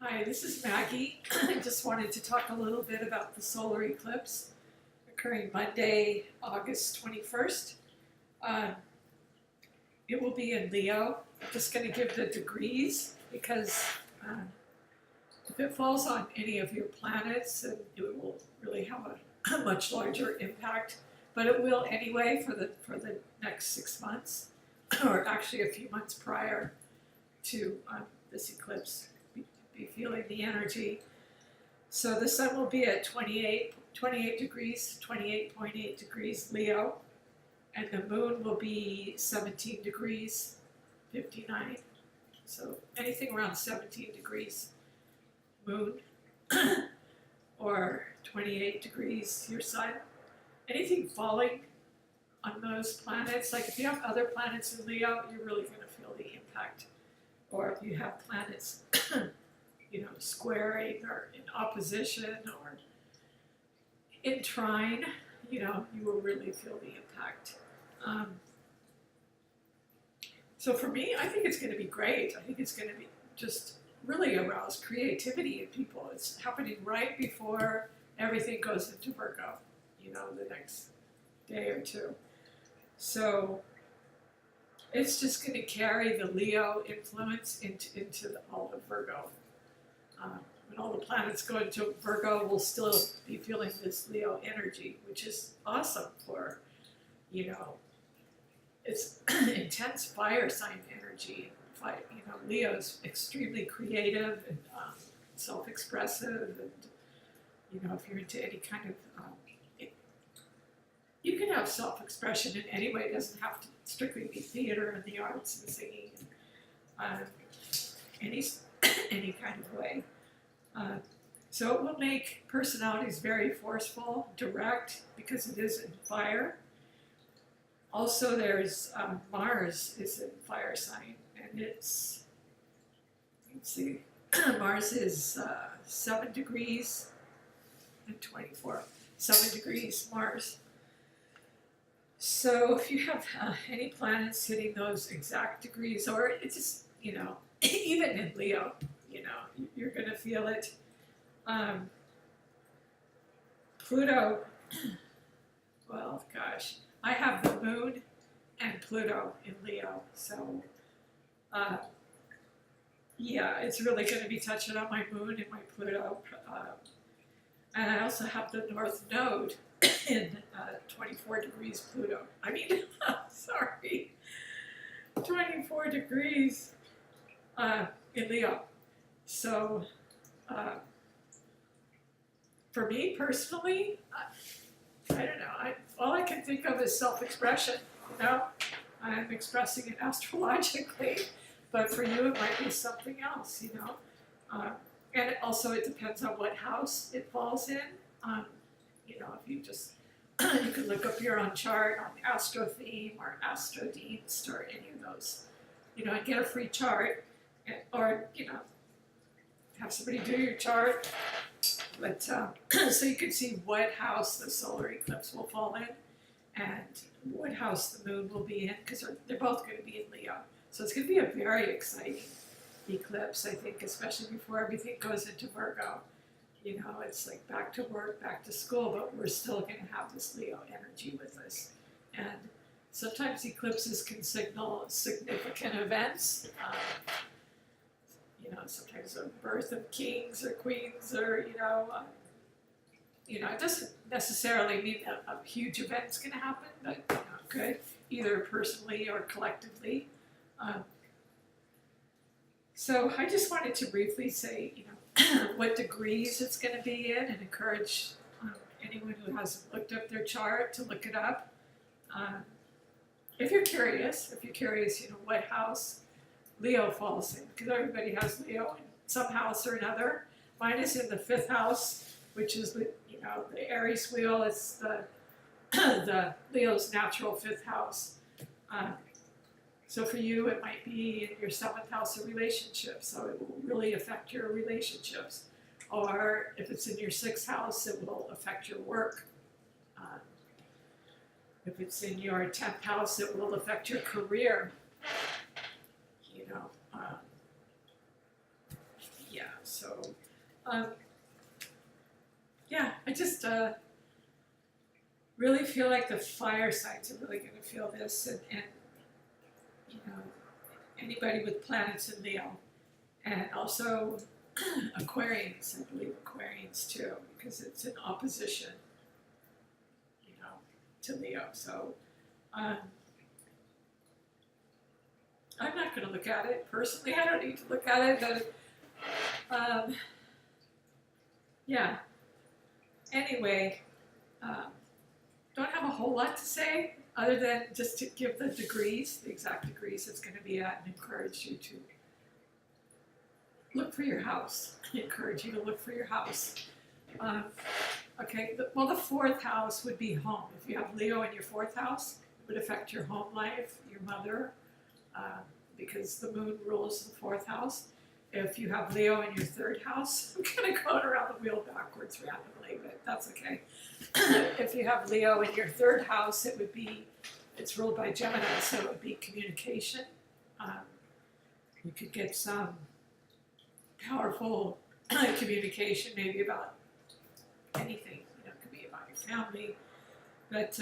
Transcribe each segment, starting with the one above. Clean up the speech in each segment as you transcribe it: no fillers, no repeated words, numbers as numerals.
Hi, this is Maggie. I just wanted to talk a little bit about the solar eclipse occurring Monday, August 21st. Uh, it will be in Leo. I'm just going to give the degrees because if it falls on any of your planets, then it will really have a much larger impact. But it will anyway for the next 6 months, or actually a few months prior to this eclipse. Be feeling the energy. So the sun will be at 28 degrees, 28.8 degrees Leo, and the moon will be 17 degrees, 59. So anything around 17 degrees moon, or 28 degrees your sun. Anything falling on those planets, like if you have other planets in Leo, you're really going to feel the impact. Or if you have planets squaring or in opposition or in trine, you will really feel the impact. So for me, I think it's going to be great. I think it's going to be just really arouse creativity in people. It's happening right before everything goes into Virgo, the next day or two. So it's just going to carry the Leo influence into all of Virgo. When all the planets go into Virgo, we'll still be feeling this Leo energy, which is awesome for, it's if fire sign energy. Leo's extremely creative and self-expressive, and if you're into any kind of, you can have self-expression in any way. It doesn't have to strictly be theater and the arts and singing, and any kind of way. So it will make personalities very forceful, direct, because it is in fire. Also, there's Mars is in fire sign, and let's see, Mars is 7 degrees and 24, 7 degrees Mars. So if you have any planets hitting those exact degrees, or it's just, even in Leo, you're going to feel it. Pluto, well, gosh, I have the moon and Pluto in Leo, so yeah, it's really going to be touching on my moon and my Pluto. And I also have the North Node in 24 degrees Pluto. Sorry, 24 degrees in Leo. So for me personally, I don't know. All I can think of is self-expression. I'm expressing it astrologically, but for you it might be something else. And also it depends on what house it falls in. If you just you can look up your own chart on Astro Theme or Astro Dienst or any of those, and get a free chart, or have somebody do your chart. But so you can see what house the solar eclipse will fall in and what house the moon will be in, because they're both going to be in Leo. So it's going to be a very exciting eclipse, I think, especially before everything goes into Virgo. It's like back to work, back to school, but we're still going to have this Leo energy with us. And sometimes eclipses can signal significant events. Sometimes the birth of kings or queens, or it doesn't necessarily mean that a huge event's going to happen, but it could, either personally or collectively. So I just wanted to briefly say, what degrees it's going to be in, and encourage anyone who hasn't looked up their chart to look it up. If you're curious, what house Leo falls in, because everybody has Leo in some house or another. Mine is in the 5th house, which is the Aries wheel. It's the Leo's natural 5th house. So for you, it might be in your 7th house of relationships, so it will really affect your relationships. Or if it's in your 6th house, it will affect your work. If it's in your 10th house, it will affect your career. Yeah, So, um, yeah, I just really feel like the fire signs are really going to feel this, and you know, anybody with planets in Leo, and also Aquarians, I believe Aquarians too, because it's in opposition, you know, to Leo. So I'm not going to look at it personally. I don't need to look at it, but yeah. Anyway, don't have a whole lot to say other than just to give the degrees, the exact degrees it's going to be at, and encourage you to look for your house. I encourage you to look for your house. Okay, well, the fourth house would be home. If you have Leo in your fourth house, it would affect your home life, your mother, because the moon rules the fourth house. If you have Leo in your third house, I'm kind of going around the wheel backwards randomly, but that's okay. If you have Leo in your third house, it's ruled by Gemini, so it would be communication. You could get some powerful communication, maybe about anything. You know, it could be about your family, but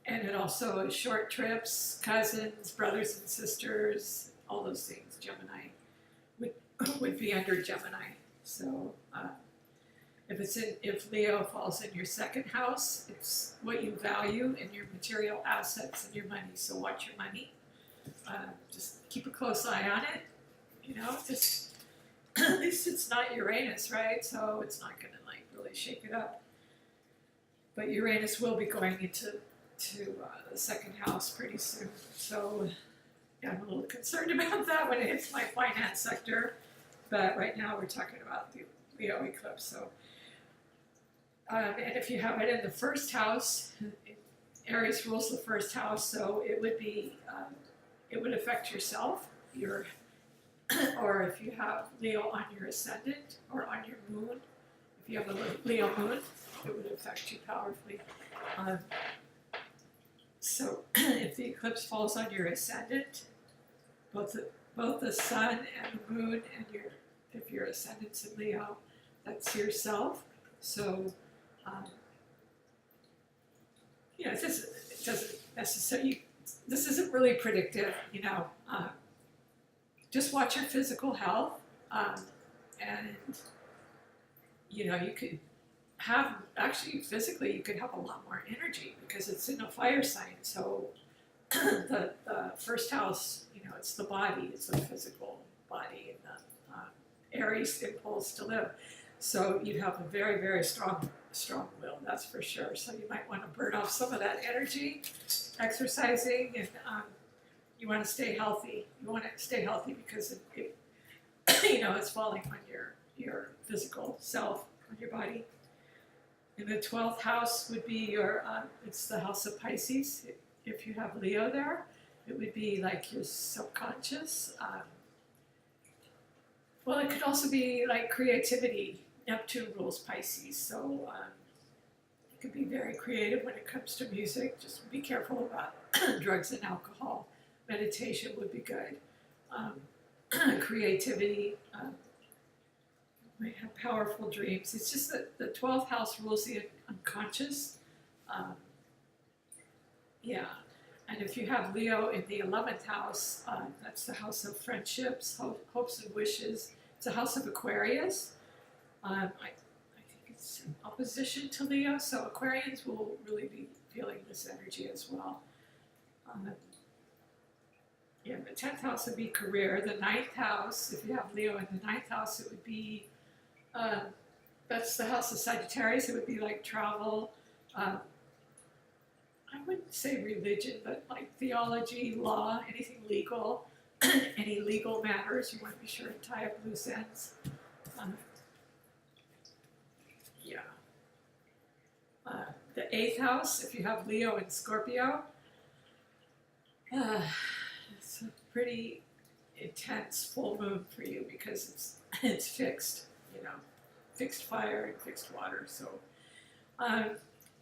and it also is short trips, cousins, brothers and sisters, all those things. Gemini would be under Gemini. So if Leo falls in your second house, it's what you value in your material assets and your money. So watch your money. Just keep a close eye on it. You know, just at least it's not Uranus, right? So it's not going to like really shake it up. But Uranus will be going into the second house pretty soon. So yeah, I'm a little concerned about that when it hits my finance sector. But right now we're talking about the Leo eclipse. So, and if you have it in the first house, Aries rules the first house, so it would be it would affect yourself, or if you have Leo on your ascendant or on your moon, if you have a Leo moon, it would affect you powerfully. So if the eclipse falls on your ascendant, both the sun and the moon, and if your ascendant's in Leo, that's yourself. So you know, it doesn't necessarily. This isn't really predictive, you know. Just watch your physical health, and you know, you could have, actually physically you could have a lot more energy because it's in a fire sign. So the first house, you know, it's the body, it's the physical body, and the Aries impulse to live. So you'd have a very, very strong will, that's for sure. So you might want to burn off some of that energy, exercising, and you want to stay healthy. You want to stay healthy because it you know, it's falling on your physical self, on your body. And the 12th house would be your, it's the house of Pisces. If you have Leo there, it would be like your subconscious. Well, it could also be like creativity. Neptune rules Pisces, so it could be very creative when it comes to music. Just be careful about drugs and alcohol. Meditation would be good. Creativity. Might have powerful dreams. It's just that the 12th house rules the unconscious. Yeah. And if you have Leo in the 11th house, that's the house of friendships, hopes and wishes. It's a house of Aquarius. I think it's in opposition to Leo, so Aquarians will really be feeling this energy as well. Yeah, the 10th house would be career. The 9th house, if you have Leo in the 9th house, it would be, that's the house of Sagittarius. It would be like travel. I wouldn't say religion, but like theology, law, anything legal, any legal matters. You want to be sure to tie up loose ends. Yeah. The 8th house, if you have Leo and Scorpio, it's a pretty intense full moon for you because it's fixed, you know, fixed fire and fixed water. So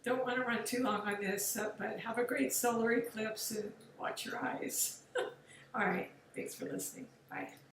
don't want to run too long on this, but have a great solar eclipse and watch your eyes. All right, thanks for listening. Bye.